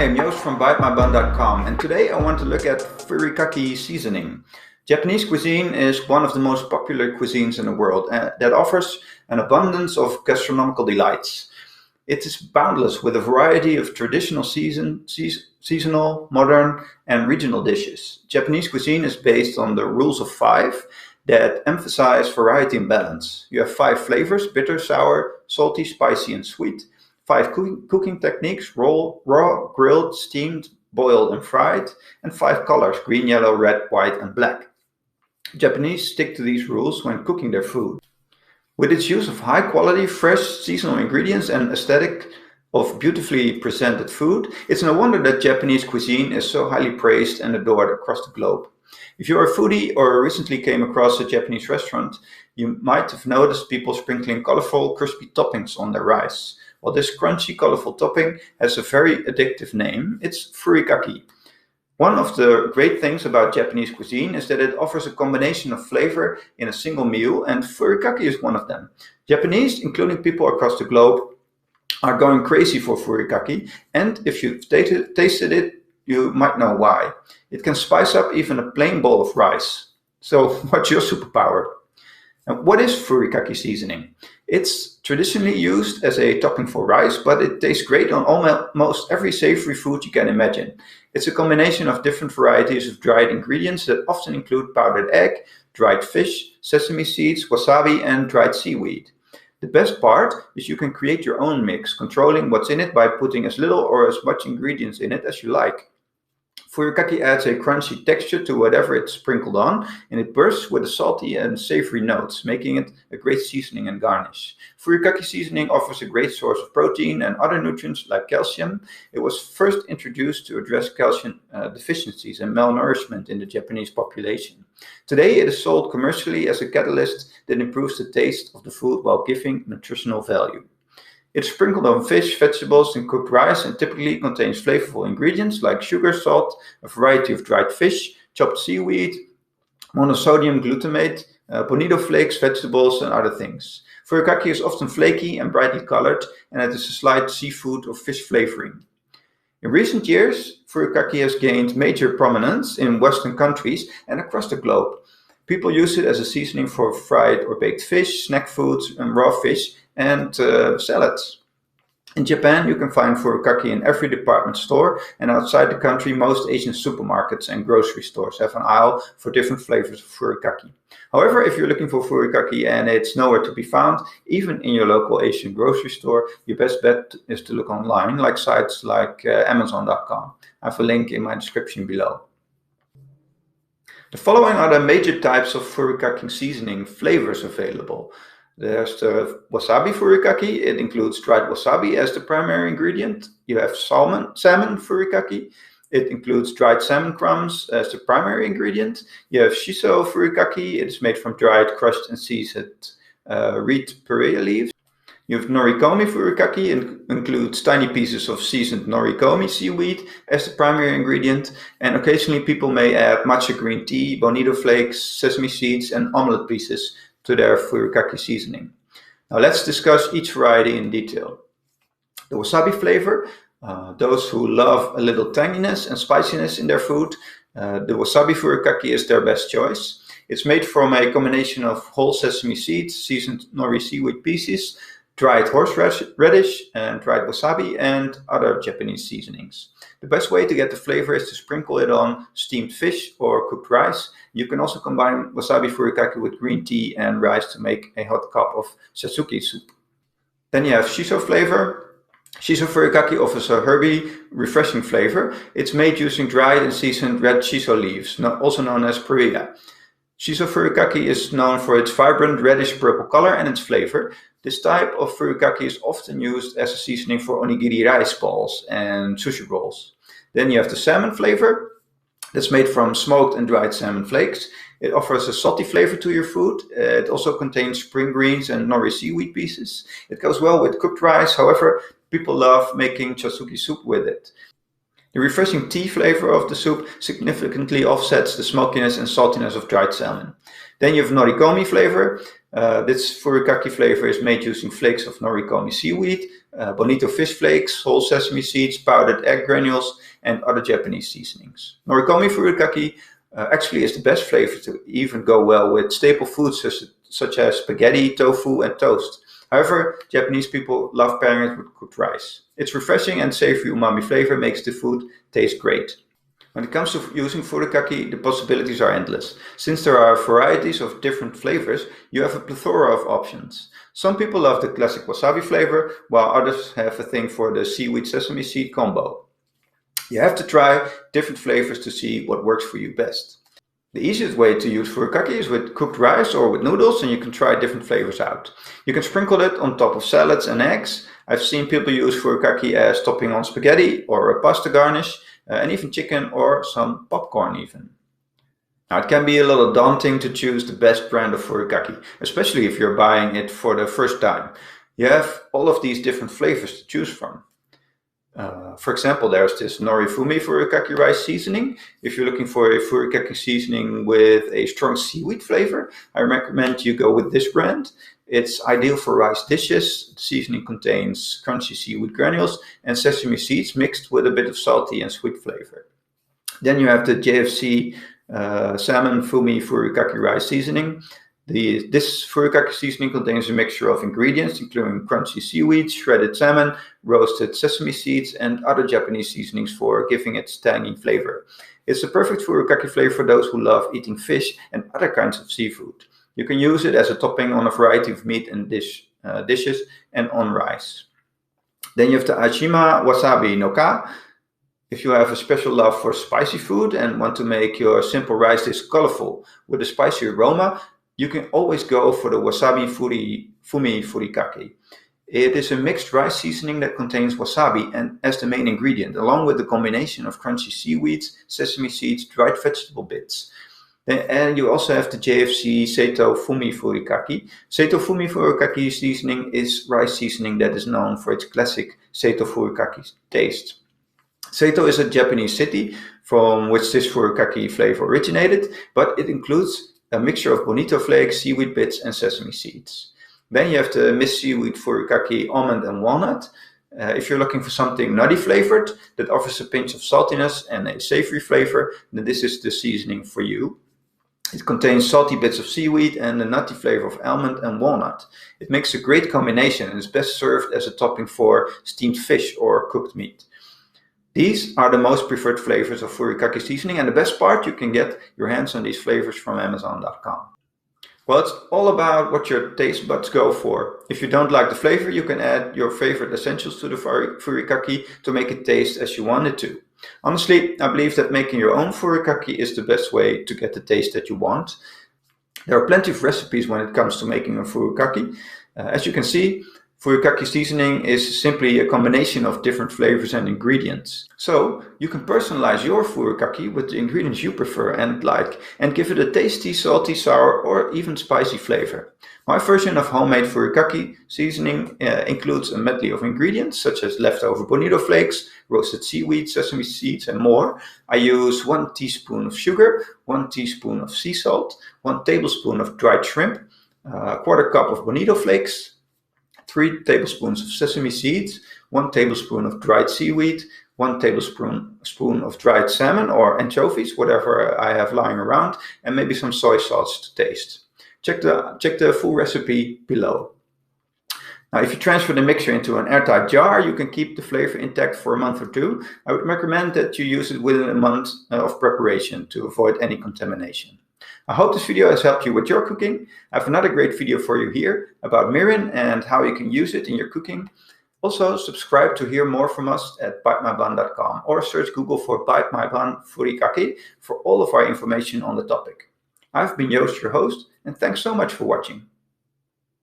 Hi, I'm Joost from bitemybun.com, and today I want to look at Furikake seasoning. Japanese cuisine is one of the most popular cuisines in the world that offers an abundance of gastronomical delights. It is boundless with a variety of traditional seasonal, modern, and regional dishes. Japanese cuisine is based on the rules of five that emphasize variety and balance. You have five flavors: bitter, sour, salty, spicy, and sweet. Five cooking techniques: raw, grilled, steamed, boiled, and fried. And five colors: green, yellow, red, white, and black. Japanese stick to these rules when cooking their food. With its use of high quality, fresh, seasonal ingredients and aesthetic of beautifully presented food, it's no wonder that Japanese cuisine is so highly praised and adored across the globe. If you're a foodie or recently came across a Japanese restaurant, you might have noticed people sprinkling colorful, crispy toppings on their rice. Well, this crunchy, colorful topping has a very addictive name. It's furikake. One of the great things about Japanese cuisine is that it offers a combination of flavor in a single meal, and furikake is one of them. Japanese, including people across the globe, are going crazy for furikake, and if you've tasted it, you might know why. It can spice up even a plain bowl of rice. So what's your superpower? And what is furikake seasoning? It's traditionally used as a topping for rice, but it tastes great on almost every savory food you can imagine. It's a combination of different varieties of dried ingredients that often include powdered egg, dried fish, sesame seeds, wasabi, and dried seaweed. The best part is you can create your own mix, controlling what's in it by putting as little or as much ingredients in it as you like. Furikake adds a crunchy texture to whatever it's sprinkled on, and it bursts with the salty and savory notes, making it a great seasoning and garnish. Furikake seasoning offers a great source of protein and other nutrients like calcium. It was first introduced to address calcium deficiencies and malnourishment in the Japanese population. Today it is sold commercially as a catalyst that improves the taste of the food while giving nutritional value. It's sprinkled on fish, vegetables, and cooked rice, and typically contains flavorful ingredients like sugar, salt, a variety of dried fish, chopped seaweed, monosodium glutamate, bonito flakes, vegetables, and other things. Furikake is often flaky and brightly colored, and it has a slight seafood or fish flavoring. In recent years, furikake has gained major prominence in Western countries and across the globe. People use it as a seasoning for fried or baked fish, snack foods, and raw fish, and salads. In Japan, you can find furikake in every department store, and outside the country, most Asian supermarkets and grocery stores have an aisle for different flavors of furikake. However, if you're looking for furikake and it's nowhere to be found, even in your local Asian grocery store, your best bet is to look online, like sites like Amazon.com. I have a link in my description below. The following are the major types of furikake seasoning flavors available. There's the wasabi furikake. It includes dried wasabi as the primary ingredient. You have salmon furikake. It includes dried salmon crumbs as the primary ingredient. You have shiso furikake. It is made from dried, crushed, and seasoned reed perilla leaves. You have Nori Fumi furikake. It includes tiny pieces of seasoned Nori Fumi seaweed as the primary ingredient, and occasionally people may add matcha green tea, bonito flakes, sesame seeds, and omelette pieces to their furikake seasoning. Now let's discuss each variety in detail. The wasabi flavor, those who love a little tanginess and spiciness in their food, the wasabi furikake is their best choice. It's made from a combination of whole sesame seeds, seasoned nori seaweed pieces, dried horseradish, and dried wasabi, and other Japanese seasonings. The best way to get the flavor is to sprinkle it on steamed fish or cooked rice. You can also combine wasabi furikake with green tea and rice to make a hot cup of sasuke soup. Then you have shiso flavor. Shiso furikake offers a herby, refreshing flavor. It's made using dried and seasoned red shiso leaves, also known as perilla. Shiso furikake is known for its vibrant reddish-purple color and its flavor. This type of furikake is often used as a seasoning for onigiri rice balls and sushi rolls. Then you have the salmon flavor. That's made from smoked and dried salmon flakes. It offers a salty flavor to your food. It also contains spring greens and nori seaweed pieces. It goes well with cooked rice. However, people love making chasuki soup with it. The refreshing tea flavor of the soup significantly offsets the smokiness and saltiness of dried salmon. Then you have Nori Fumi flavor. This Furikake flavor is made using flakes of Nori Fumi seaweed, bonito fish flakes, whole sesame seeds, powdered egg granules, and other Japanese seasonings. Nori Fumi Furikake actually is the best flavor to even go well with staple foods such as spaghetti, tofu, and toast. However, Japanese people love pairing it with cooked rice. Its refreshing and savory umami flavor makes the food taste great. When it comes to using furikake, the possibilities are endless. Since there are varieties of different flavors, you have a plethora of options. Some people love the classic wasabi flavor, while others have a thing for the seaweed sesame seed combo. You have to try different flavors to see what works for you best. The easiest way to use furikake is with cooked rice or with noodles, and you can try different flavors out. You can sprinkle it on top of salads and eggs. I've seen people use furikake as topping on spaghetti or a pasta garnish, and even chicken or some popcorn even. Now it can be a little daunting to choose the best brand of furikake, especially if you're buying it for the first time. You have all of these different flavors to choose from. For example, there's this Nori Fumi Furikake rice seasoning. If you're looking for a furikake seasoning with a strong seaweed flavor, I recommend you go with this brand. It's ideal for rice dishes. The seasoning contains crunchy seaweed granules and sesame seeds mixed with a bit of salty and sweet flavor. Then you have the Jfc Salmon Fumi Furikake rice seasoning. This furikake seasoning contains a mixture of ingredients including crunchy seaweed, shredded salmon, roasted sesame seeds, and other Japanese seasonings for giving it tangy flavor. It's a perfect furikake flavor for those who love eating fish and other kinds of seafood. You can use it as a topping on a variety of meat and dishes and on rice. Then you have the Ajima Wasabi no Ka. If you have a special love for spicy food and want to make your simple rice dish colorful with a spicy aroma, you can always go for the Wasabi Fumi Furikake. It is a mixed rice seasoning that contains wasabi and as the main ingredient, along with the combination of crunchy seaweeds, sesame seeds, dried vegetable bits. And you also have the Jfc Seto Fumi Furikake. Seto Fumi Furikake seasoning is rice seasoning that is known for its classic Seto Furikake taste. Seto is a Japanese city from which this furikake flavor originated, but it includes a mixture of bonito flakes, seaweed bits, and sesame seeds. Then you have the Miss Seaweed Furikake Almond and Walnut. If you're looking for something nutty flavored that offers a pinch of saltiness and a savory flavor, then this is the seasoning for you. It contains salty bits of seaweed and the nutty flavor of almond and walnut. It makes a great combination and is best served as a topping for steamed fish or cooked meat. These are the most preferred flavors of furikake seasoning, and the best part, you can get your hands on these flavors from Amazon.com. Well, it's all about what your taste buds go for. If you don't like the flavor, you can add your favorite essentials to the furikake to make it taste as you want it to. Honestly, I believe that making your own furikake is the best way to get the taste that you want. There are plenty of recipes when it comes to making a furikake. As you can see, furikake seasoning is simply a combination of different flavors and ingredients. So you can personalize your furikake with the ingredients you prefer and like, and give it a tasty, salty, sour, or even spicy flavor. My version of homemade furikake seasoning includes a medley of ingredients such as leftover bonito flakes, roasted seaweed, sesame seeds, and more. I use 1 teaspoon of sugar, 1 teaspoon of sea salt, 1 tablespoon of dried shrimp, a quarter cup of bonito flakes, 3 tablespoons of sesame seeds, 1 tablespoon of dried seaweed, 1 tablespoon of dried salmon or anchovies, whatever I have lying around, and maybe some soy sauce to taste. Check the full recipe below. Now, if you transfer the mixture into an airtight jar, you can keep the flavor intact for a month or 2. I would recommend that you use it within a month of preparation to avoid any contamination. I hope this video has helped you with your cooking. I have another great video for you here about mirin and how you can use it in your cooking. Also, subscribe to hear more from us at bitemybun.com or search Google for Bite My Bun Furikake for all of our information on the topic. I've been Joost, your host, and thanks so much for watching.